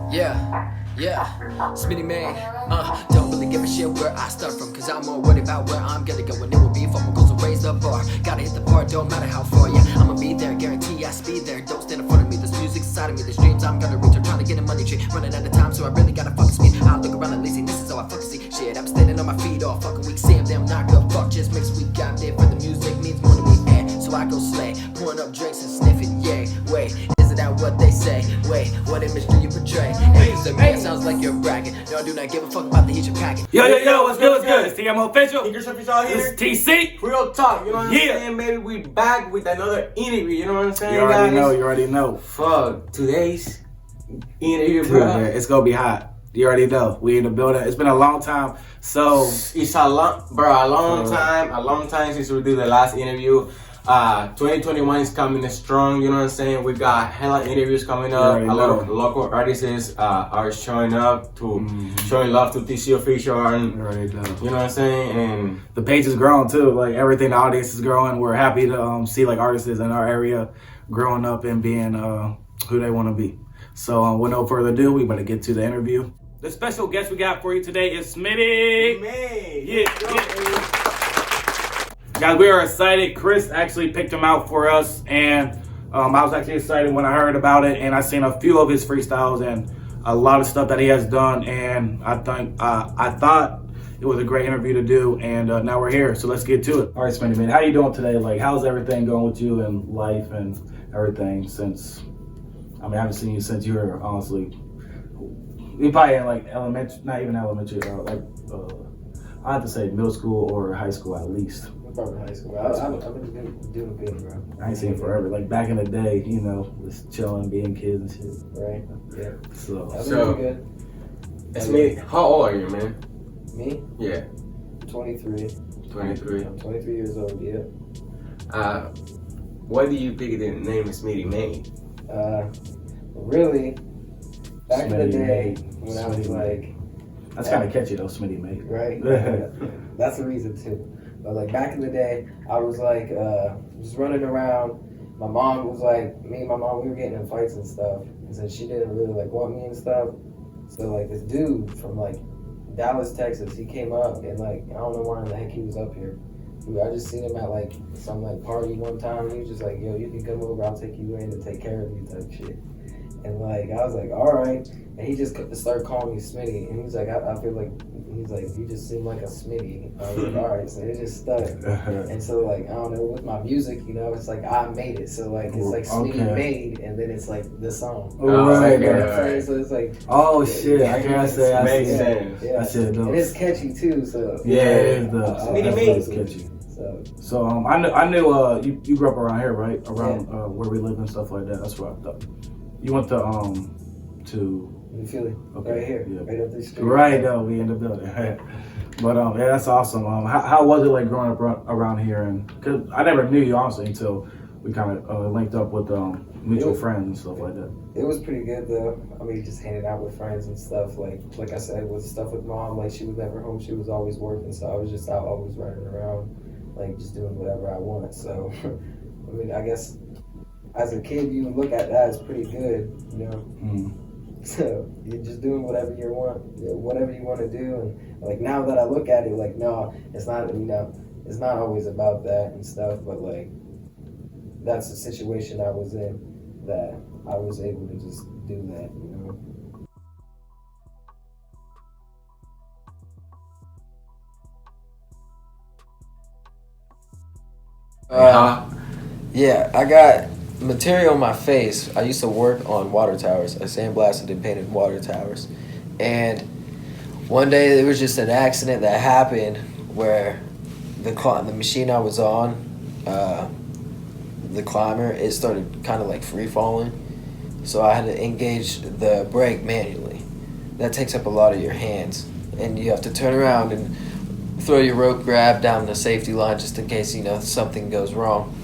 Smitty man, don't really give a shit where I start from, cause I'm more worried about where I'm gonna go, and it will be for my goals to raise the bar. Gotta hit the bar, don't matter how far, yeah, I'ma be there, guarantee I speed there. Don't stand in front of me, there's music inside of me, there's dreams I'm gonna reach. I'm trying to get a money tree, running out of time, so I really gotta fucking speed. I look around and lazy, this is how I fucking see shit. I'm standing on my feet all fucking week, Sam, damn not good, fuck just makes we got there for the music means more to me, so I go slay, pouring up drinks and sniffing, yeah, wait, isn't that what they say? Wait, what image do you portray? Hey, you man, sounds like you're bragging. No, I do not give a fuck about the heat you're packing. Yo, what's good? It's TeAmo official. Cris And TeAmo here. It's TC. Real talk, you know what I'm saying? Maybe we back with another interview, you know what I'm saying, You already know. Fuck, today's interview, bro. It's gonna be hot. You already know. We in the building. It's been a long time. So it's a long time since we did the last interview. 2021 is coming strong, you know what I'm saying? We got hella interviews coming up. A lot of local artists are showing up to showing love to TC official, and you know what I'm saying? And the page is growing too. Like everything, the audience is growing. We're happy to see like artists in our area growing up and being who they want to be. So with no further ado, we better get to the interview. The special guest we got for you today is Smitty. Guys, we are excited. Cris actually picked him out for us, and I was actually excited when I heard about it, and I seen a few of his freestyles and a lot of stuff that he has done, and I thought it was a great interview to do, and now we're here, so let's get to it. All right, Smitty, man, how you doing today? Like, how's everything going with you and life and everything since, I haven't seen you since you were, honestly, you probably in like elementary, not even elementary, I have to say middle school or high school at least. Probably high school. I've been doing good, bro. I ain't seen it forever. Like back in the day, you know, just chilling, being kids and shit. Right? Yeah. So I've been doing good. It's me. How old are you, man? Me? Yeah. 23. 23. I'm 23 years old, yeah. Why do you pick the name Smitty made? Really, back in the Smitty day, made. when I was like... That's kind of catchy though, Smitty made. Right? That's the reason too. But like back in the day, I was like just running around. My mom was like, me and my mom, we were getting in fights and stuff. And so she didn't really like want me and stuff. So like this dude from like Dallas, Texas, he came up and like, I don't know why in the heck he was up here. I just seen him at like some like party one time. And he was just like, yo, you can come over, I'll take you in to take care of you type shit. And like, I was like, all right. And he just started calling me Smitty. And he's like, I feel like, he's like, you just seem like a Smitty. I was like, all right. So it just stuck. And so like, I don't know, with my music, you know, it's like, I made it. So like, it's like Smitty made, and then it's like the song. Right. So it's like, oh shit, I can't say I makes see sense. Yeah. That shit does. And it's catchy too, so. Yeah, it is the Smitty made. It's catchy. So I knew you grew up around here, right? Around where we live and stuff like that. That's what I thought. You went to in Philly, okay, right here, yeah. right up the street. Right, though, we in the building. But yeah, that's awesome. How was it like growing up around here? And cause I never knew you honestly until we kind of linked up with mutual friends and stuff like that. It was pretty good though. I mean, just hanging out with friends and stuff. Like I said, with stuff with mom, like she was never home. She was always working, so I was just out always running around, like just doing whatever I want. So, I mean, I guess as a kid, you look at that as pretty good, you know. So you're just doing whatever you want to do, and like now that I look at it, like no, it's not. You know, it's not always about that and stuff. But like that's the situation I was in, that I was able to just do that. You know. Yeah, I got material on my face. I used to work on water towers. I sandblasted and painted water towers. And one day there was just an accident that happened where the machine I was on, the climber, it started kind of like free falling. So I had to engage the brake manually. That takes up a lot of your hands. And you have to turn around and throw your rope grab down the safety line just in case, you know, something goes wrong.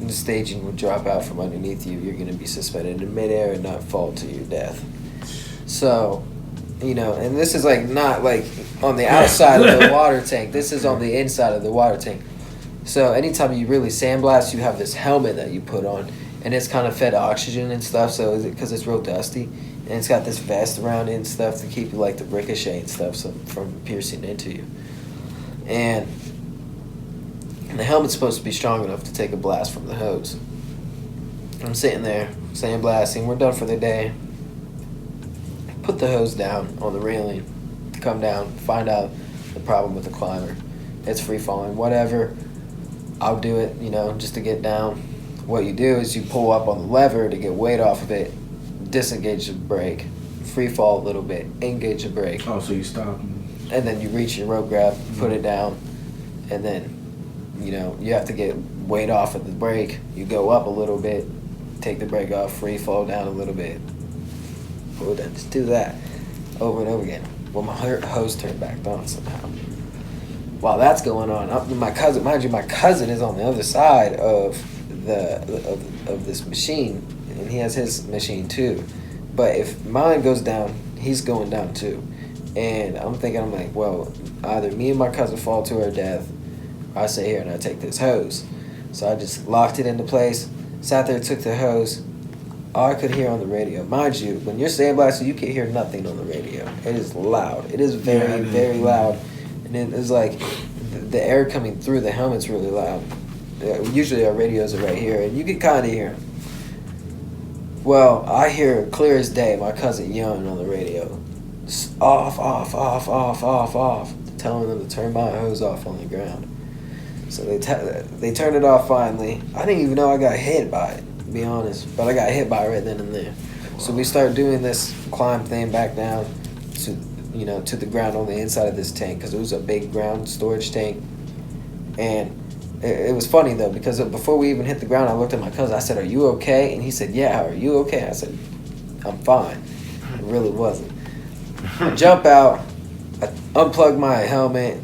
The staging would drop out from underneath you. You're going to be suspended in midair and not fall to your death. So, you know, and this is like not like on the outside of the water tank. This is on the inside of the water tank. So anytime you really sandblast, you have this helmet that you put on, and it's kind of fed oxygen and stuff, so because it's real dusty, and it's got this vest around it and stuff to keep like the ricochet and stuff from piercing into you. And the helmet's supposed to be strong enough to take a blast from the hose. I'm sitting there sandblasting, we're done for the day. Put the hose down on the railing, come down, find out the problem with the climber. It's free falling, whatever. I'll do it, you know, just to get down. What you do is you pull up on the lever to get weight off of it, disengage the brake, free fall a little bit, engage the brake. Oh, so you stop. And then you reach your rope grab, put it down, and then, you know, you have to get weight off of the brake. You go up a little bit, take the brake off, free fall down a little bit. Well, then just do that over and over again. Well, my hose turned back on somehow. While that's going on, my cousin, mind you, my cousin is on the other side of this machine, and he has his machine too. But if mine goes down, he's going down too. And I'm like, well, either me and my cousin fall to our death, or I sit here and I take this hose. So I just locked it into place, sat there, took the hose. All I could hear on the radio, mind you, when you're sandblasting, you can hear nothing on the radio. It is loud. It is very, very loud. And it is like the air coming through the helmet's really loud. Usually our radios are right here, and you can kind of hear them. Well, I hear clear as day my cousin yelling on the radio, off, off, off, off, off, off, telling them to turn my hose off on the ground. So they turned it off finally. I didn't even know I got hit by it, to be honest, but I got hit by it right then and there. So we start doing this climb thing back down to, you know, to the ground on the inside of this tank, because it was a big ground storage tank. And it was funny though, because before we even hit the ground, I looked at my cousin. I said, "Are you okay?" And he said, "Yeah, are you okay?" I said, "I'm fine." It really wasn't. I jump out, I unplug my helmet,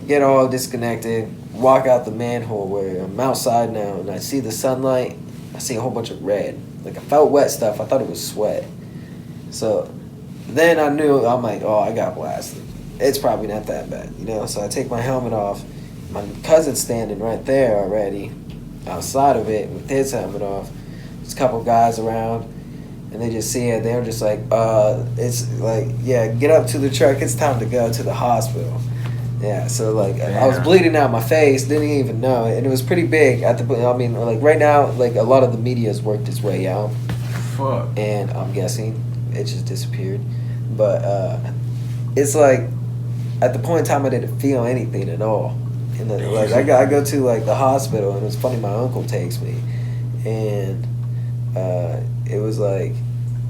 get all disconnected, walk out the manhole where I'm outside now, and I see the sunlight. I see a whole bunch of red. Like, I felt wet stuff. I thought it was sweat. So then I knew, I'm like, oh, I got blasted. It's probably not that bad, you know? So I take my helmet off. My cousin's standing right there already, outside of it, with his helmet off. There's a couple guys around, and they just see it. They were just like, it's like, yeah, get up to the truck. It's time to go to the hospital. Yeah, so like, I was bleeding out my face, didn't even know it, and it was pretty big. I mean, like right now, like a lot of the media's worked its way out. Fuck. And I'm guessing it just disappeared. But it's like, at the point in time, I didn't feel anything at all. And then, like, I go to like the hospital, and it's funny, my uncle takes me, and it was like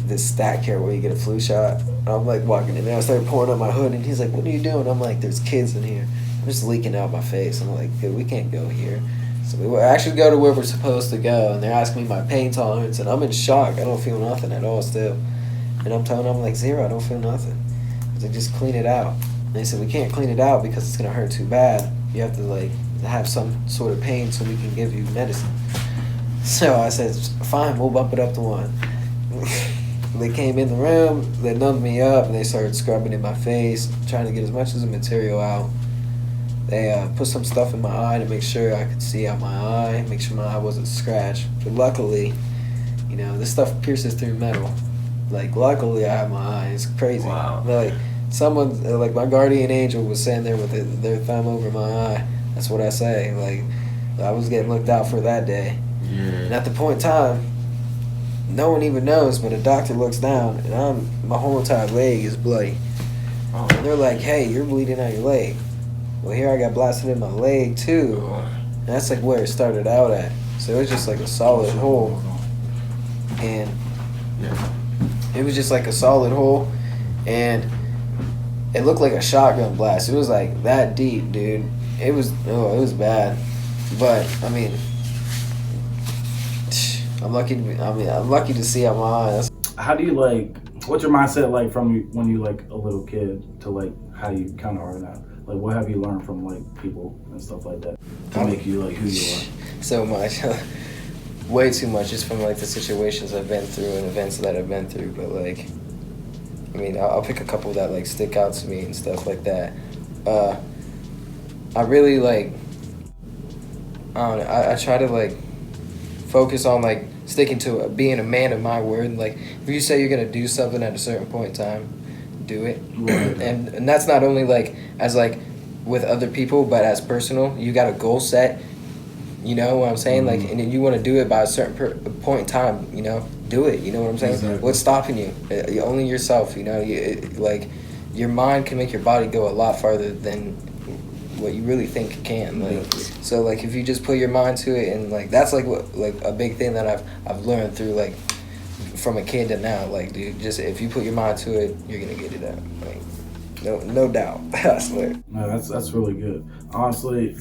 this stat care where you get a flu shot. I'm like walking in there, I started pouring up my hood, and he's like, "What are you doing?" I'm like, "There's kids in here." I'm just leaking out my face. I'm like, "Dude, we can't go here." So we actually go to where we're supposed to go, and they're asking me my pain tolerance, and I'm in shock. I don't feel nothing at all still. And I'm telling them, like, 0, I don't feel nothing. They just clean it out. And they said, "We can't clean it out because it's gonna hurt too bad. You have to like have some sort of pain so we can give you medicine." So I said, "Fine, we'll bump it up to 1. They came in the room, they numbed me up, and they started scrubbing in my face, trying to get as much of the material out. They put some stuff in my eye to make sure I could see out my eye, make sure my eye wasn't scratched. But luckily, you know, this stuff pierces through metal. Like, luckily I have my eye. It's crazy. Wow. Like, someone, like my guardian angel was sitting there with their thumb over my eye. That's what I say. Like, I was getting looked out for that day. Yeah. And at the point in time, no one even knows, but a doctor looks down, and my whole entire leg is bloody. Oh. And they're like, "Hey, you're bleeding out your leg." Well, here I got blasted in my leg too. And that's like where it started out at. So it was just like a solid hole. And it was just like a solid hole. And it looked like a shotgun blast. It was like that deep, dude. It was bad. But I mean, I'm lucky to see out my eyes. How do you like? What's your mindset like from when you like a little kid to like how you kind of are now? Like, what have you learned from like people and stuff like that to make you like who you are? So much, way too much, just from like the situations I've been through and events that I've been through. But like, I mean, I'll pick a couple that like stick out to me and stuff like that. I really like, I don't know, I try to like focus on like sticking to it, being a man of my word. Like if you say you're gonna do something at a certain point in time, do it. Right. And that's not only like as like with other people, but as personal. You got a goal set. You know what I'm saying? Like, and you want to do it by a certain point in time. You know, do it. You know what I'm saying? Exactly. What's stopping you? Only yourself. You know, like your mind can make your body go a lot farther than what you really think it can. Like, so like if you just put your mind to it, and like that's like what like a big thing that I've learned through like from a kid to now. Like, dude, just if you put your mind to it, you're gonna get it out. Like, no doubt. I swear. No, that's really good. Honestly,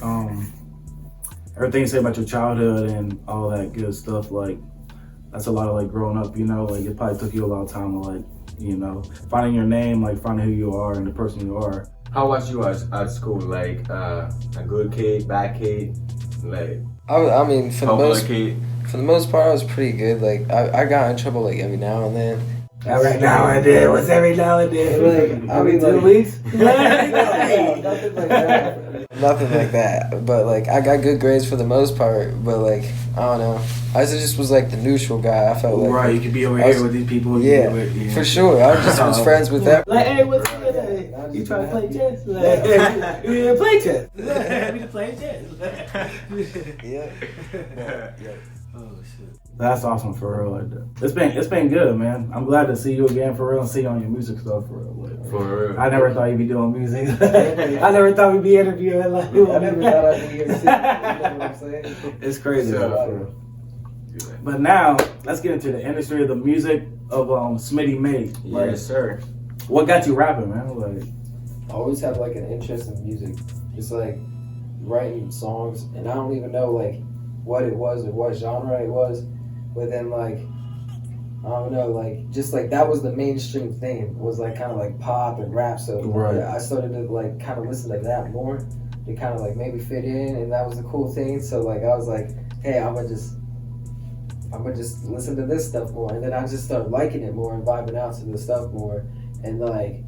everything you say about your childhood and all that good stuff, like that's a lot of like growing up. You know, like it probably took you a lot of time to like, you know, finding your name, like finding who you are and the person you are. How was you at school? Like a good kid, bad kid, like I mean, for kid. the most part, I was pretty good. Like I got in trouble like every now and then. Every now and then. What's every now and then? Like, I mean, 2 like, weeks? nothing like that. Nothing like that. But like, I got good grades for the most part. But like, I don't know. I just was like the neutral guy. I felt like Right, you could be over here with these people. Yeah, for sure. I just was friends with them. Like, hey, what's good? You trying to play chess? Like, you play chess. We can play chess. Yeah. Oh shit. That's awesome for real. Like, it's been good, man. I'm glad to see you again for real and see you on your music stuff for real. Like, For real. I never thought you'd be doing music. I never thought we'd be interviewing like you. I never thought I'd be here too. You know what I'm saying? It's crazy. Yeah. But now let's get into the industry of the music of Smitty made. Like, Yes, sir. what got you rapping, man? Like, I always had like an interest in music, just like writing songs, and I don't even know like what it was or what genre it was, but then like I don't know, like just like that was the mainstream thing, was like kind of like pop and rap. So Right. I started to like kind of listen to that more to kind of like maybe fit in, and that was the cool thing. So like I was like, hey, I'm gonna just listen to this stuff more, and then I just started liking it more and vibing out to the stuff more, and like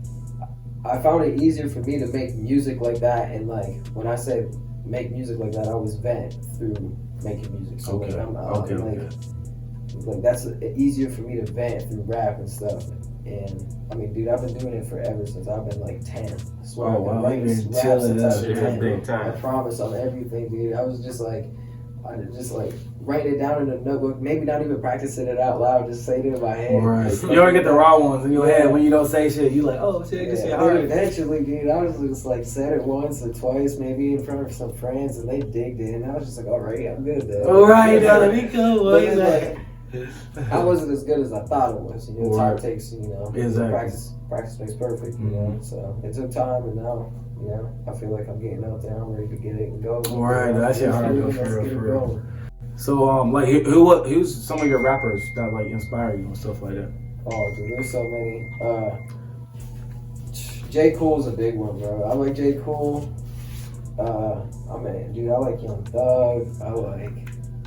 I found it easier for me to make music like that. And like when I say make music like that, I always vent through making music. So okay, like, like that's easier for me to vent through rap and stuff. And I mean, dude, I've been doing it forever since I've been like 10. I swear, Oh, I've wow, been you've writing been rap chilling since I was that shit 10. big time. I promise on everything, dude. I was just like writing it down in a notebook, maybe not even practicing it out loud, just saying it in my head. right. Just You already get the that. raw ones in your Yeah. head when you don't say shit. You like, oh shit, this shit Yeah, hard. eventually, dude, I was just like said it once or twice, maybe in front of some friends, and they digged it, and I was just like, all right, I'm good though. All right, now let me go. But then, I wasn't as good as I thought it was. You know, time Right. takes, you know, Exactly. practice makes perfect, you know. So it took time, and now, you know, I feel like I'm getting out there. I'm ready to get it and go. Right, that shit hard to go Let's for get it real. going. So, like, who's some of your rappers that like inspire you and stuff like that? Oh, dude, there's so many. J. Cole's a big one, bro. I like J. Cole. I like Young Thug.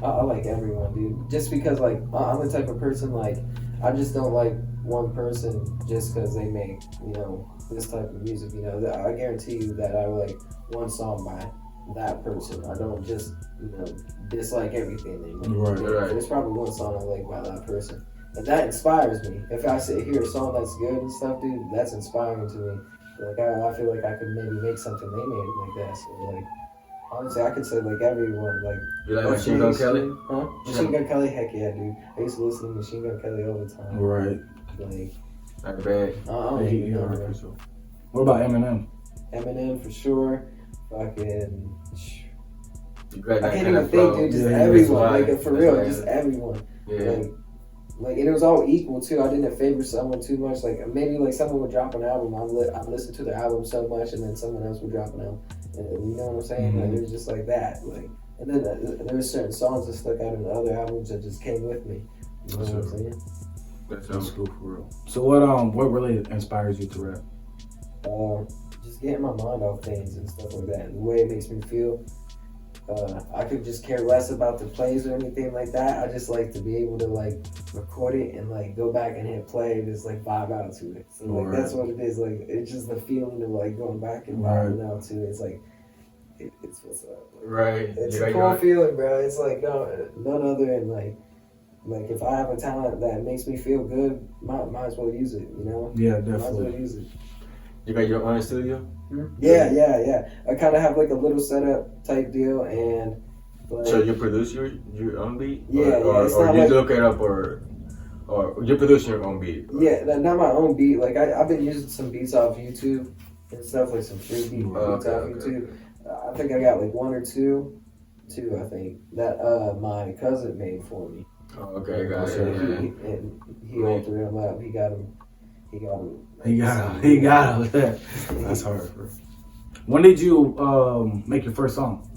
I like everyone, dude. Just because, like, I'm the type of person, like, I just don't like one person just because they make, you know, this type of music, you know. I guarantee you that I like one song by that person. I don't just, you know, dislike everything they make. Right. There's probably one song I like by that person. And that inspires me. If I hear a song that's good and stuff, dude, that's inspiring to me. Like, I feel like I could maybe make something they made like that. So, like, honestly, I could say, like, everyone, like... You like Machine Gun Kelly? Huh? Machine Gun Kelly? Heck yeah, dude. I used to listen to Machine Gun Kelly all the time. Right. Like... Not bad. I don't He even know, hard bro. for sure. What about Eminem? Eminem, for sure. Fucking... You got I that can't kind even of think, flow. dude. Just Yeah, everyone. that's why- Like, for that's real, why- just everyone. Yeah. Like, and it was all equal too. I didn't favor someone too much. Like, maybe like someone would drop an album, I'd listen to their album so much, and then someone else would drop an album. And, you know what I'm saying? Mhm. Like, it was just like that. Like, and then there were certain songs that stuck out in the other albums that just came with me. You know what I'm saying? That's cool for real. So what really inspires you to rap? Just getting my mind off things and stuff like that. And the way it makes me feel. I could just care less about the plays or anything like that. I just like to be able to like record it and like go back and hit play and just like vibe out to it. So like that's what it is. Like it's just the feeling of like going back and vibing out to it. It's like it's what's up. Right. It's You a got cool your- feeling, bro. It's like none other than like like if I have a talent that makes me feel good, might as well use it. You know? Yeah, Might as well definitely. use it. You got your own studio? Yeah. I kind of have like a little setup type deal, and like, So you produce your own beat? Yeah, or it's or not you like- look it up, or you produce your own beat? yeah, not my own beat. Like I've been using some beats off YouTube and stuff, like some free beats off YouTube. I think I got like one or two, I think that my cousin made for me. Oh, okay, got So it. he altered them up. He got them. He got him. That's hard, bro. When did you make your first song?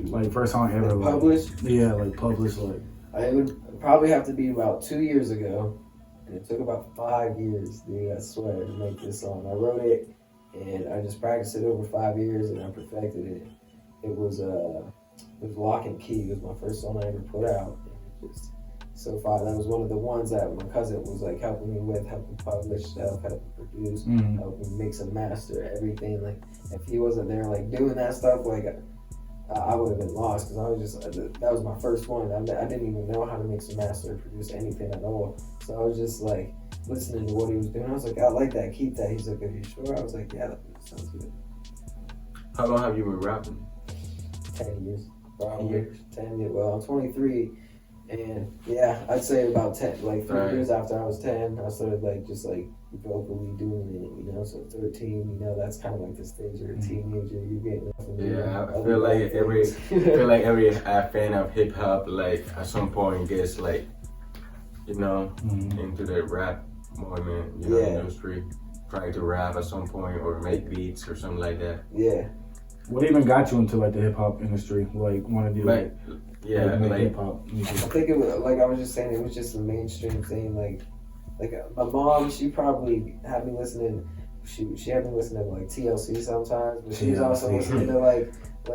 Like first song ever? Like, Published. yeah, like published. Like It would probably have to be about 2 years ago, and it took about 5 years, dude. I swear, to make this song. I wrote it, and I just practiced it over 5 years, and I perfected it. It was Lock and Key. It was my first song I ever put out. And it just so far, that was one of the ones that my cousin was like helping me with, helping publish stuff, helping produce, helping mix and master everything. Like if he wasn't there, like doing that stuff, like I would have been lost, because I was just that was my first one. I didn't even know how to mix and master or produce anything at all. So I was just like listening to what he was doing. I was like, I like that, keep that. He's like, are you sure? I was like, yeah, that sounds good. How long have you been rapping? 10 years. Probably 10 years. Well, I'm 23, and yeah, I'd say about 10, like 3 years after I was 10, I started like just like vocally doing it, you know. So 13, you know, that's kind of like the stage you're a teenager, you're getting up and doing I feel like every fan of hip hop, like at some point gets like, you know, into the rap movement, you know, industry, trying to rap at some point or make beats or something like that. Yeah. what even got you into like the hip hop industry? Like want to do like hip hop music? I think it was like I was just saying, it was just a mainstream thing. Like my mom, she probably had me listening. She had me listening to like TLC sometimes, but she was also listening to like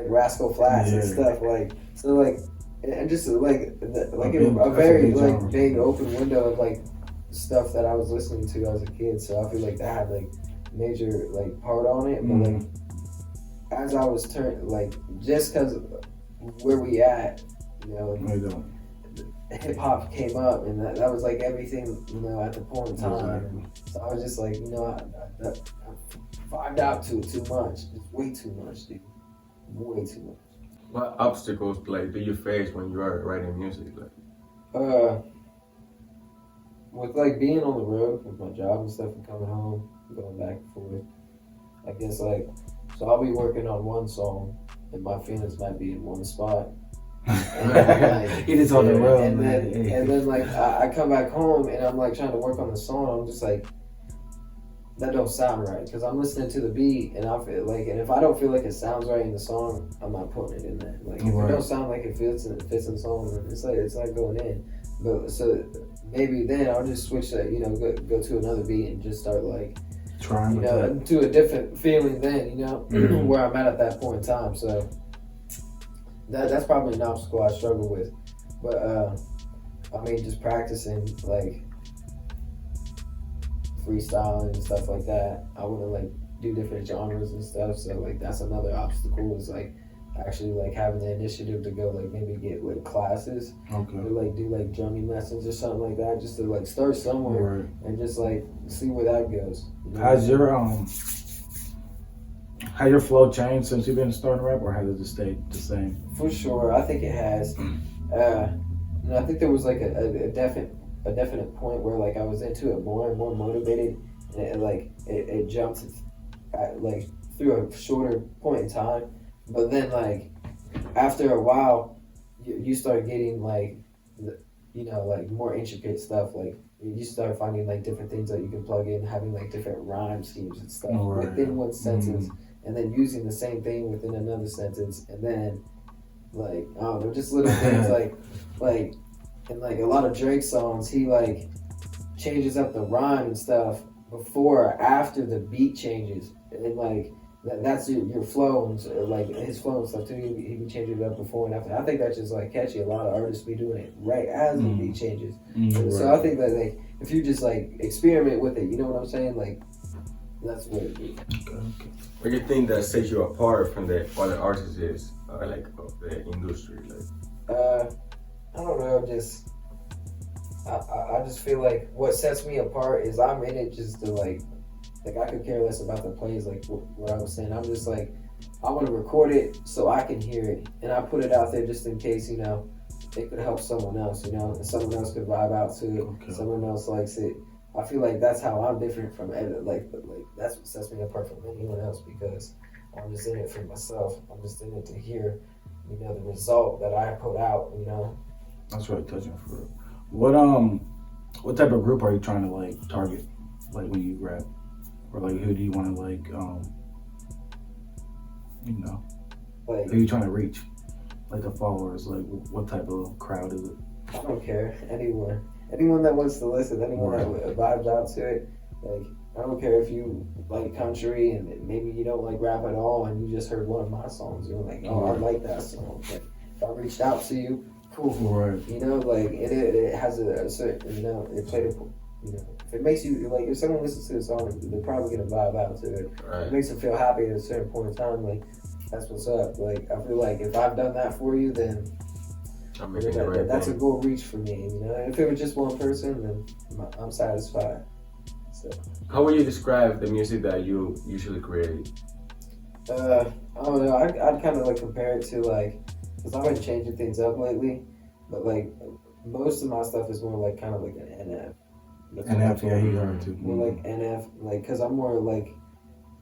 Rascal Flatts and stuff. Like so like and just like a very like big open window of like stuff that I was listening to as a kid. So I feel like that had like major like part on it. But like as I was like just because where we at, you know. Hip hop came up, and that was like everything, you know, at the point in time. And so I was just like, you know, I vibed out to it too much. It's way too much, dude. Way too much. What obstacles like do you face when you are writing music? Like, with like being on the road with my job and stuff, and coming home, going back and forth. I guess like, so I'll be working on one song, and my feelings might be in one spot. It is on the road, and man. then like I come back home and I'm like trying to work on the song. I'm just like, that don't sound right, because I'm listening to the beat and I feel like, and if I don't feel like it sounds right in the song, I'm not putting it in there. Like if it don't sound like it fits in the song, then it's like going in. But so maybe then I'll just switch that, you know, go to another beat and just start like trying, you know, to a different feeling then, you know, where I'm at that point in time. So. That's probably an obstacle I struggle with, but I mean, just practicing like freestyling and stuff like that. I want to like do different genres and stuff, so like that's another obstacle, is like actually like having the initiative to go like maybe get like classes, or like do like drumming lessons or something like that, just to like start somewhere and just like see where that goes. You know? Has your flow changed since you've been starting rap, or has it just stayed the same? For sure, I think it has. And I think there was like a definite point where like I was into it more and more motivated, and it jumped like through a shorter point in time. But then like after a while, you start getting like you know, like more intricate stuff. Like you start finding like different things that you can plug in, having like different rhyme schemes and stuff within one sentence. And then using the same thing within another sentence, and then like I don't know, just little things like in like a lot of Drake songs, he like changes up the rhyme and stuff before or after the beat changes, and like that's your flow, and like his flow and stuff too. He be changing it up before and after. I think that's just like catchy. A lot of artists be doing it right as the beat changes. So I think that like if you just like experiment with it, you know what I'm saying, like. That's what it is. Okay. What do you think that sets you apart from the other artists, like of the industry? Like, I don't know. Just I just feel like what sets me apart is I'm in it just to like I could care less about the plays, like what I was saying. I'm just like, I want to record it so I can hear it, and I put it out there just in case, you know, it could help someone else, you know, and someone else could vibe out to it. Okay. Someone else likes it. I feel like that's how I'm different from like that's what sets me apart from anyone else, because I'm just in it for myself. I'm just in it to hear, you know, the result that I put out, you know. That's really touching for real. What type of group are you trying to like target, like when you rap, or like who do you want to like, you know, like who are you trying to reach, like the followers, like what type of crowd is it? I don't care, anyone that wants to listen, anyone that vibes out to it. Like, I don't care if you like country and maybe you don't like rap at all and you just heard one of my songs, you're like, oh, I like that song. Like, if I reached out to you, cool. Right. You know, like it has a certain, you know, it played a, you know, if it makes you, like, if someone listens to the song, they're probably gonna vibe out to it. Right. It makes them feel happy at a certain point in time. Like, that's what's up. Like, I feel like if I've done that for you, then that's a goal reach for me. You know, and if it was just one person, then I'm satisfied. So. How would you describe the music that you usually create? I don't know. I'd kind of like compare it to like, because I've been changing things up lately, but like most of my stuff is more like kind of like an NF. NF, yeah, he heard too. More like NF, like, because I'm more like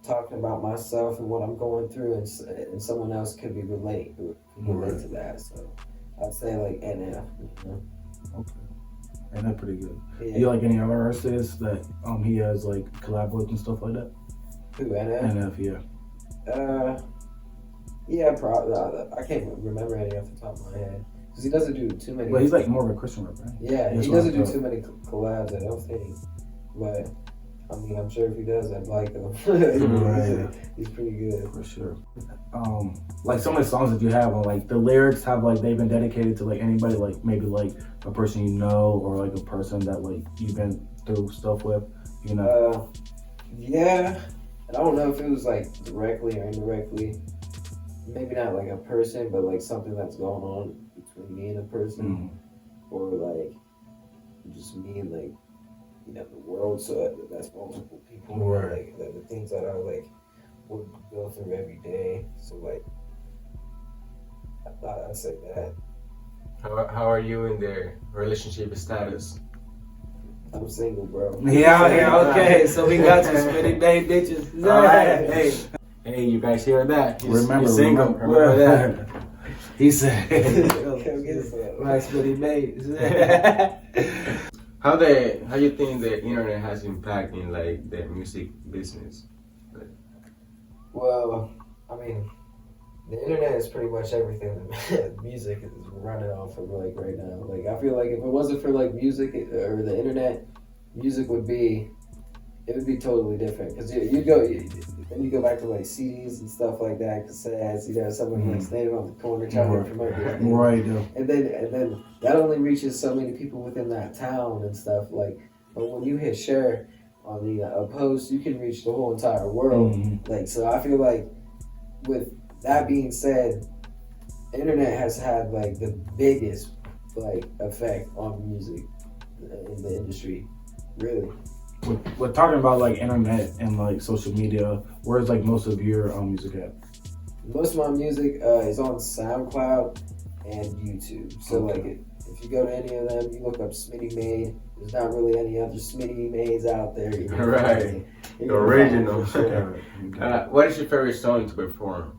talking about myself and what I'm going through, and someone else could be relate to that. So I'd say like NF. You know? Okay. And that's pretty good. Yeah. Do you like any other artists that he has like collab with and stuff like that? Who, NF? NF, yeah. Yeah, probably. I can't remember any off the top of my head, because he doesn't do too many. But he's like more of a Christian rapper, right? Yeah, he doesn't do too many collabs, I don't think. But I mean, I'm sure if he does, I'd like him. He's pretty good. For sure. Like some of the songs that you have, like the lyrics have like they've been dedicated to like anybody, like maybe like a person you know, or like a person that like you've been through stuff with, you know? Yeah. I don't know if it was like directly or indirectly. Maybe not like a person, but like something that's going on between me and a person, or like just me and like, you know, the world. So that's multiple people, right? Like the things that are like we go through every day. So like, I thought I'd say that. How are you in the relationship status? I'm single, bro. Yeah, okay. So we got some Smitty Bay bitches. All right, hey, you guys hear that? Remember that. He said, "My Smitty Bay." How you think the internet has impact in like the music business? Well, I mean, the internet is pretty much everything that music is running off of like right now. Like, I feel like if it wasn't for like music or the internet, music would be totally different. Because you go back to like CDs and stuff like that, cassettes. You know, someone like standing on the corner trying to promote it. Right. And then that only reaches so many people within that town and stuff. Like, but when you hit share on the post, you can reach the whole entire world. Like, so I feel like with that being said, internet has had like the biggest like effect on music in the industry, really. We're talking about like internet and like social media. Where's like most of your music at? Most of my music is on SoundCloud and YouTube. So like if you go to any of them, you look up Smitty Made. There's not really any other Smitty Mades out there. You know, right. The original. What is your favorite song to perform?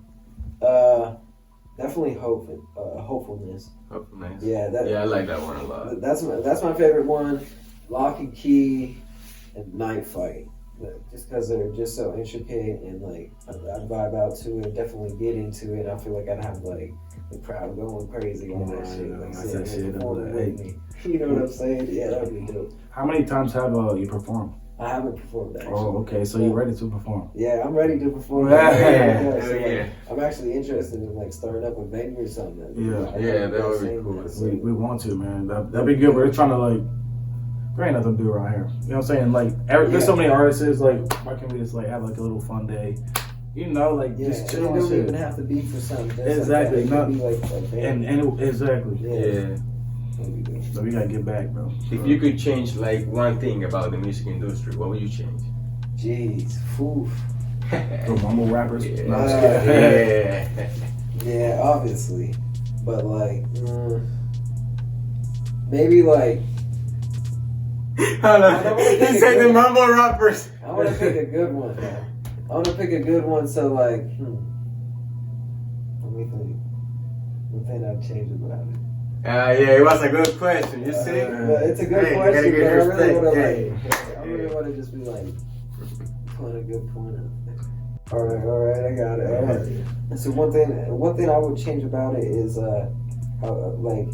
Definitely Hopefulness. Hopefulness. Yeah, I like that one a lot. That's my favorite one. Lock and Key and Night Fight. Just because they're just so intricate and like I'd vibe out to it, definitely get into it. I feel like I'd have like the crowd going crazy on that shit. Like with me. You know what I'm saying? Yeah, that would be dope. How many times have you performed? I haven't performed actually. Oh, okay. So you're ready to perform? Yeah, I'm ready to perform. Yeah. I'm actually interested in like starting up a venue or something. Yeah, that would be cool. We want to, man. That'd be good. We're trying to like. There ain't nothing to do around here. You know what I'm saying? Like, there's so many artists. Like, why can't we just like have like a little fun day? You know, like just chill and shit. It doesn't even have to be for something. Exactly. Like that. It could be like a and exactly. Yeah. what we do. So we gotta get back, bro. If you could change like one thing about the music industry, what would you change? Jeez, oof. The mumble rappers. Yeah. No, I'm just kidding. Yeah. Yeah, obviously, but like, maybe like. Hold on. He said the mumble rappers. I want to pick a good one. Though. I want to pick a good one. So like, let me think. One thing I'd change about it. Yeah, it was a good question. You see? It's a good Hey, you question, gotta but get I really respect. want to Yeah. I really want to just be like, put a good point out there. All right, I got it. All right. And so one thing I would change about it is how, like.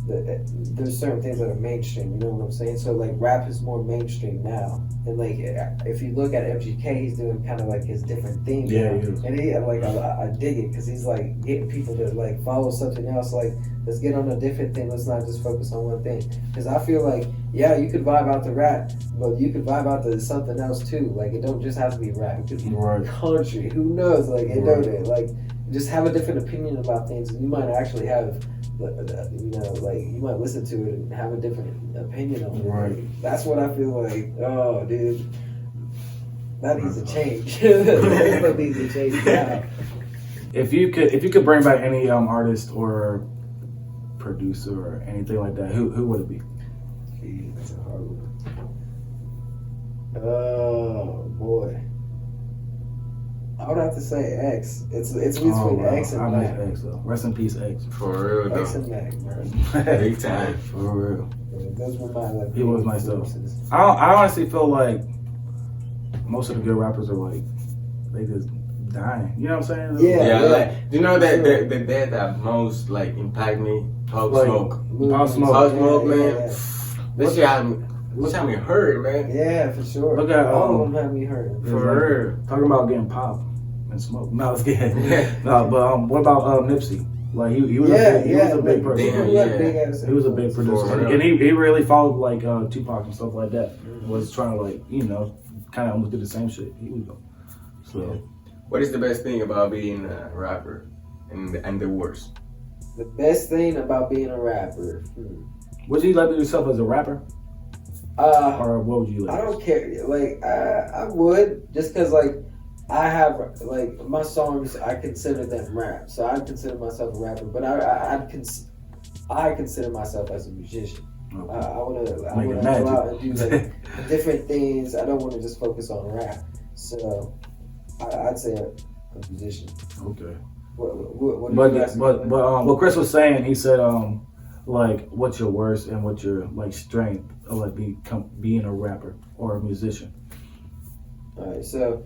There's certain things that are mainstream, you know what I'm saying? So like rap is more mainstream now, and like if you look at MGK, he's doing kind of like his different thing. Yeah, now. he is. And I dig it because he's like getting people to like follow something else. Like let's get on a different thing. Let's not just focus on one thing. Because I feel like you could vibe out the rap, but you could vibe out to something else too. Like it don't just have to be rap. It could be country. Who knows? Like it don't like just have a different opinion about things, and you might actually have. You know, like you might listen to it and have a different opinion on it. Right. Like, that's what I feel like. Oh, dude, that needs to change. That needs to change now. If you could bring back any artist or producer or anything like that, who would it be? Gee, that's a hard one. Oh boy, I would have to say X. It's between X and I Mac. miss X though. Rest in peace, X. For real, X though. and Mac, bro. Big time. For real. Those were my like. He was nice though. influences. I honestly feel like most of the good rappers are like they just dying. You know what I'm saying? Yeah. Like, you know that the death that most like impact me? Pop Like, Smoke. Pop Smoke. Pop Smoke, Yeah, man. yeah. This shit had me hurt, man. Yeah, for sure. Look at, all of them had me hurt. For real. Talking about getting pop and smoke. No, I was kidding. No, but what about Nipsey? Like he was a big person. Damn, He was a big producer, and he really followed like Tupac and stuff like that. Was trying to like kind of almost do the same shit he was doing. So What is the best thing about being a rapper and the worst? The best thing about being a rapper. would you label yourself as a rapper, or what would you label? I don't care. Like I would just because like I have like my songs. I consider them rap, so I consider myself a rapper. But I consider myself as a musician. Okay. I want to Make it go out magic. and do like different things. I don't want to just focus on rap. So I'd say a musician. Okay. What But what Chris was saying, he said like what's your worst and what's your like strength of like being a rapper or a musician. All right, so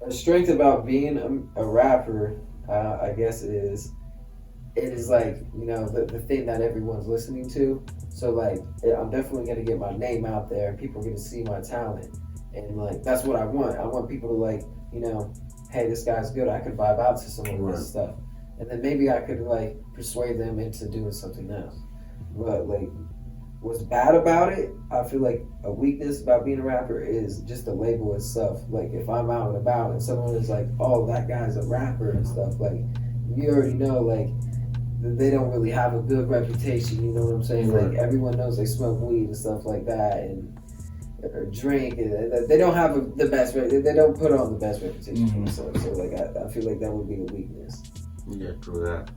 a strength about being a rapper, I guess, it is like, you know, the thing that everyone's listening to. So like, I'm definitely gonna get my name out there. People are gonna see my talent, and like that's what I want. I want people to like, you know, hey, this guy's good. I could vibe out to some of this stuff, and then maybe I could like persuade them into doing something else. But like, what's bad about it, I feel like a weakness about being a rapper is just the label itself. Like if I'm out and about and someone is like, oh, that guy's a rapper and stuff, like you already know, like they don't really have a good reputation, you know what I'm saying? Right. Like everyone knows they smoke weed and stuff like that, and or drink, and they don't have the best, they don't put on the best reputation for themselves. So like I feel like that would be a weakness. Yeah, true that.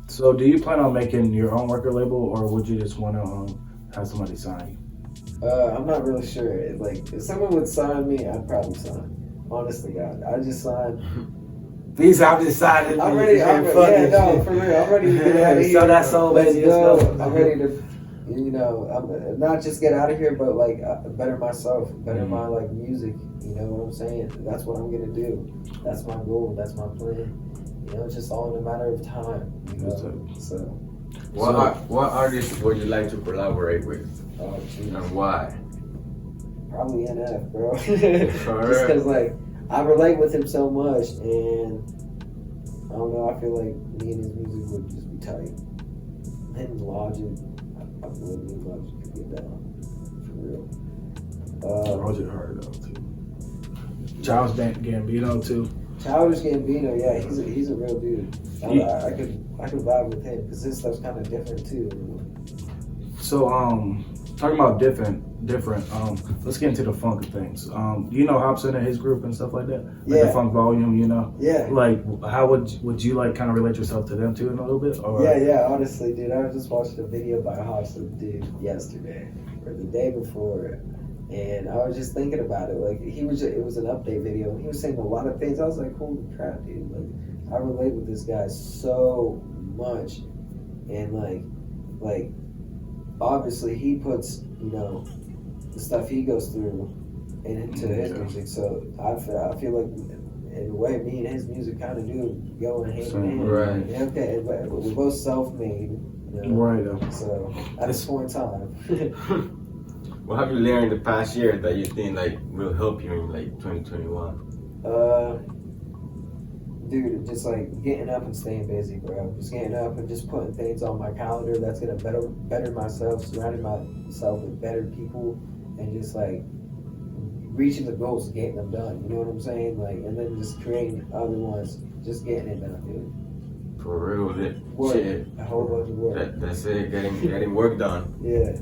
So do you plan on making your own record label, or would you just want to have somebody sign you? I'm not really sure. Like if someone would sign me, I'd probably sign. Honest to God, I just signed. These I've decided. I'm ready. No, for real. I'm ready to get out of here. So that's all, Let's baby. go. Let's go. I'm ready to, you know, I'm not just get out of here, but like better myself, better my like music. You know what I'm saying? That's what I'm gonna do. That's my goal. That's my plan. You know, it's just all in a matter of time. You know, so. What artists would you like to collaborate with, Oh, geez. and why? Probably NF, bro. For Just real? because like I relate with him so much, and I don't know. I feel like me and his music would just be tight. And Logic, I believe me and Logic could get down for real. Roger Hart though too. Charles Gambino too. Childish Gambino, yeah, he's a real dude. I could vibe with him because his stuff's kind of different too. So talking about different. Let's get into the funk of things. You know Hobson and his group and stuff like that. Like the Funk Volume, you know. Yeah. Like, how would you like kind of relate yourself to them too in a little bit? Or? Yeah. Honestly, dude, I just watched a video by Hobson, dude, yesterday or the day before, and I was just thinking about it. Like, it was an update video, and he was saying a lot of things. I was like, holy crap, dude! Like, I relate with this guy so much, and like, obviously he puts, you know, the stuff he goes through into his music. So I feel like in a way, me and his music kind of do go hand in hand. Right. Yeah, okay, but we're both self-made. You know? Right. So at this point in time. What have you learned in the past year that you think like will help you in like 2021? Dude, just like getting up and staying busy, bro. Just getting up and just putting things on my calendar that's gonna better myself, surrounding myself with better people, and just like reaching the goals and getting them done. You know what I'm saying? Like, and then just creating other ones, just getting it done, dude. For real, Work, shit. a whole bunch of work. That's it. Getting work done. Yeah.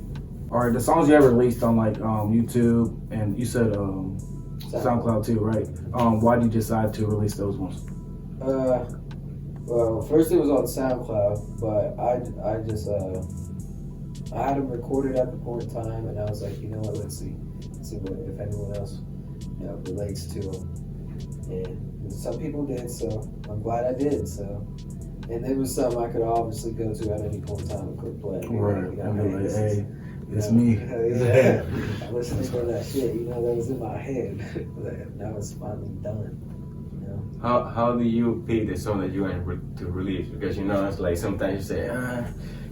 All right, the songs you ever released on like YouTube and you said SoundCloud too, right? Why did you decide to release those ones? Well, first it was on SoundCloud, but I just I had them recorded at the point in time, and I was like, you know what, let's see what if anyone else, you know, relates to them. And some people did, so I'm glad I did. So, and it was something I could obviously go to at any point in time and click play. Right. You know, I mean, like, hey, it's you know, me. Yeah. I listened to that shit. You know, that was in my head. Now it's finally done. You know? How do you pick the song that you want to release? Because you know it's like sometimes you say,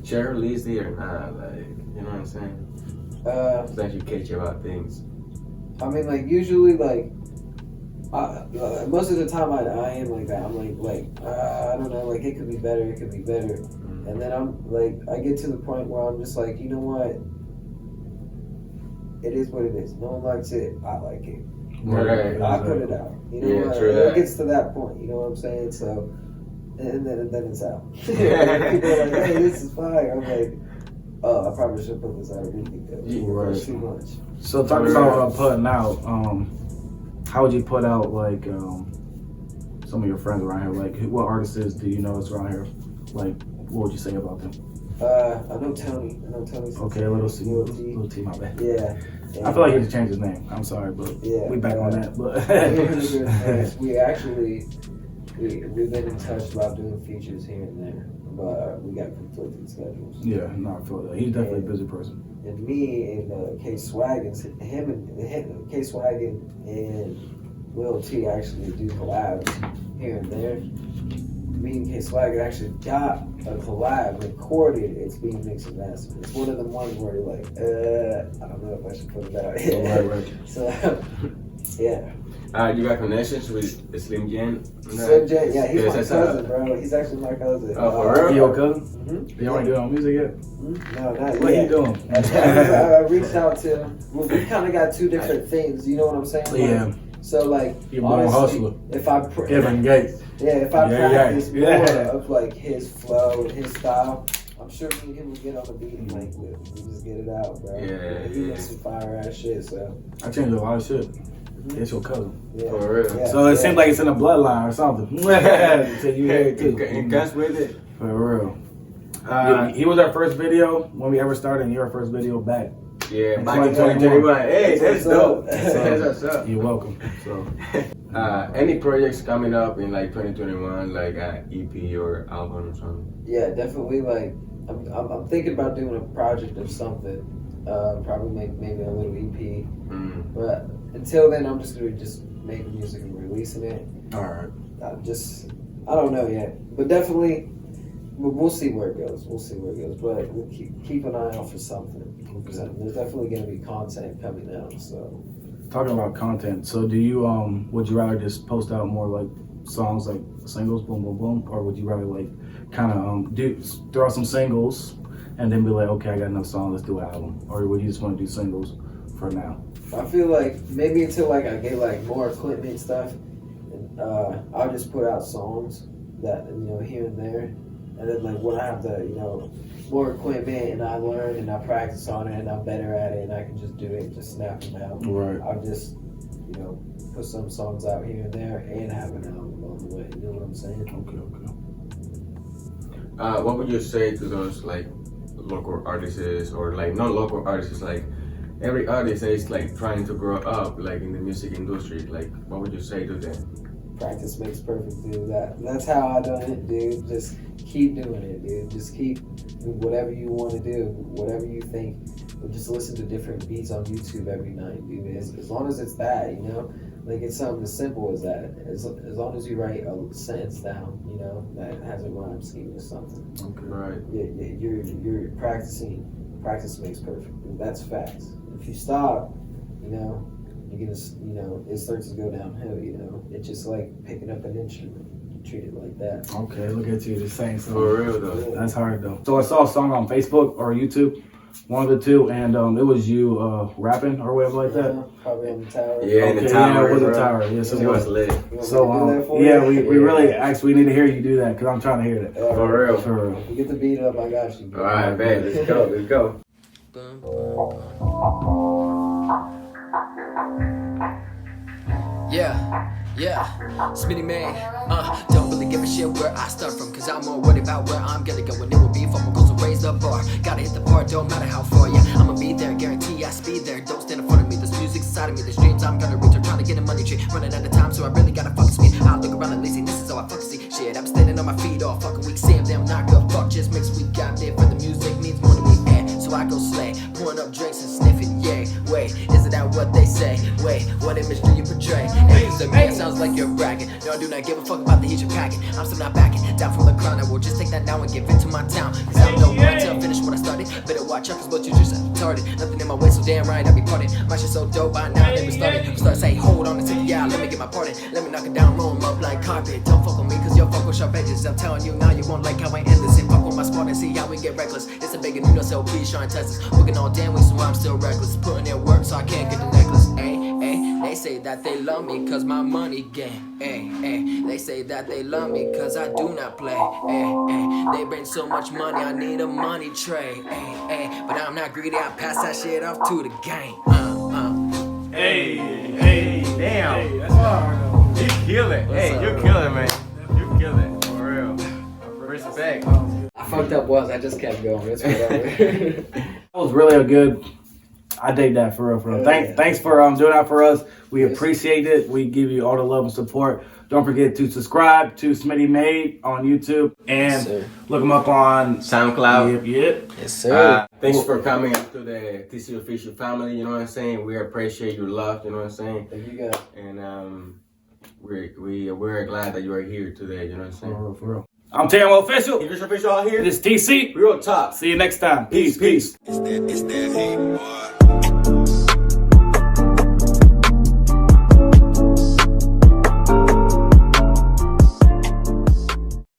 should I release it or not? Like, you know what I'm saying? Sometimes you catch about things. I mean, like, usually, like, most of the time I am like that. I'm like, I don't know, like, it could be better. Mm-hmm. And then I'm like, I get to the point where I'm just like, you know what? It is what it is. No one likes it. I like it. Right. I put it out. You know Yeah, what? true It that. gets to that point. You know what I'm saying? So, and then it's out. People are like, hey, this is fire. I'm like, oh, I probably should put this out a week ago. Right. It's too much. So talking about putting out, how would you put out like some of your friends around here? Like, what artists do you know that's around here? Like, what would you say about them? I know Tony. Okay, little T, my bad. Yeah. I feel like he had to change his name. I'm sorry, but we back on that. But we actually we've been in touch about doing features here and there, but we got conflicting schedules. yeah, no, I feel that he's definitely a busy person. And me and K Swaggin, K Swaggin and Lil T actually do collabs here and there. Me and K Swaggin actually got a collab recorded. It's being mixed and mastered. It's one of the ones where you're like, I don't know if I should put it out. Right. So, yeah. You got connections with Slim Jen? Slim J, yeah, he's my Yes, cousin, bro. He's actually my cousin. Oh, for real? Your cousin? Mm-hmm. You already doing on music yet? No, not What yet. you doing? I reached out to him. Well, we kind of got two different things. You know what I'm saying? Like, Yeah. So like, You're born hustler. if I Kevin Gates. if I Yeah, practice yeah. more of like his flow and his style, I'm sure me and him will get on the beat and like we just get it out, bro. Yeah, He yeah. makes some fire ass shit. So I changed a lot of shit. It's your cousin. yeah. For real. Yeah, So it yeah. seems like it's in the bloodline or something. So you hear too. It comes with it. For real. He was our first video when we ever started, and you're our first video back. Yeah, In back in 2021. 2021. Hey, that's dope. That's That's what's up. You're welcome. So Any projects coming up in like 2021, like an EP or album or something? Yeah, definitely. Like, I'm thinking about doing a project of something. Probably make maybe a little EP. But until then, I'm just gonna making music and releasing it. all right. I don't know yet, but definitely we'll see where it goes. But we'll keep an eye out for something. Because there's definitely gonna be content coming out. So Talking about content, so do you would you rather just post out more like songs like singles, boom boom boom, or would you rather like kind of throw out some singles and then be like, okay, I got enough songs, let's do an album, or would you just want to do singles for now? I feel like maybe until like I get like more equipment and stuff, I'll just put out songs that here and there, And then like when I have the, you know, more equipment and I learn and I practice on it and I'm better at it and I can just do it, just snap them out. Right. I'll just, you know, put some songs out here and there and have an album on the way. You know what I'm saying? Okay. What would you say to those like local artists or like not local artists, like every artist that is like trying to grow up like in the music industry? Like, what would you say to them? Practice makes perfect, dude. That's how I done it, dude. Just keep doing it, dude. Just keep whatever you want to do, whatever you think. Just listen to different beats on YouTube every night, dude. As long as it's that, you know, like it's something as simple as that. As long as you write a sentence down, you know, that has a rhyme scheme or something. Okay. Right. You're practicing. Practice makes perfect. That's facts. If you stop, you know, you're gonna, you know, it starts to go downhill. You know, it's just like picking up an instrument. You treat it like that. Okay, look at you, just saying something. For real though. That's hard though. So I saw a song on Facebook or YouTube, one of the two, and it was you rapping or whatever like that. Probably on the tower. Yeah, in Okay, the tower. yeah, it was bro. a tower. Yes, it It was was. lit. You want So me to do that for yeah, you? we really actually need to hear you do that because I'm trying to hear that. For real. For real. If you get the beat up, I got you. All right, man. Let's go. Let's go. Boom, boom, boom. Yeah, Smitty man, don't really give a shit where I start from, cause I'm more worried about where I'm gonna go, and it will be fun, cause I raise the bar, gotta hit the part, don't matter how far, yeah, I'ma be there, guarantee I speed there, don't stand in front of me, there's music inside of me, there's dreams I'm gonna reach, I'm trying to get a money tree, running out of time, so I really gotta fucking speed, I look around and lazy, this is how I fucking see, shit, I'm standing on my feet all fucking week, Sam, them not good, fuck, just makes we got there, for the music means more to me, and so I go slay, pouring up drinks and sniffing, yeah, wait, isn't that what they say, wait, what image do you portray, and to me it sounds like you're bragging, no I do not give a fuck about the heat you're packing, I'm still not backing, down from the crown, I will just take that now and give it to my town, cause I don't know where until I finish what I started, better watch out cause what you just retarded, nothing in my way so damn right I be parting, my shit so dope by now they started, start say hold on and take yeah, let me get my part in, let me knock it down, roll 'em up like carpet, don't fuck with me cause you'll fuck with sharp edges, I'm telling you now you won't like how I end this, and fuck with my spot and see how we get reckless, it's a big new so please try and test us, working all damn week so I'm still reckless, putting in work so I can't get the necklace, they say that they love me cause my money game, they say that they love me cause I do not play, they bring so much money I need a money tray, but I'm not greedy, I pass that shit off to the gang, Hey, damn. Hey, that's hard though. You kill it. Hey, you're killing, man. You kill it. For real. Respect. I fucked up once, I just kept going, it's whatever. That was really a good. I dig that for real, for real. Thanks for doing that for us. We appreciate it. We give you all the love and support. Don't forget to subscribe to Smitty Made on YouTube and look him up on SoundCloud. Yep. Yes, sir. Thanks for coming up to the TC official family. You know what I'm saying? We appreciate your love. You know what I'm saying? Thank you guys. And we're glad that you are here today. You know what I'm saying? For real. I'm TeAmo Official. English official out here. This is TC. Real talk. See you next time. Peace. Peace. It's that hate, boy.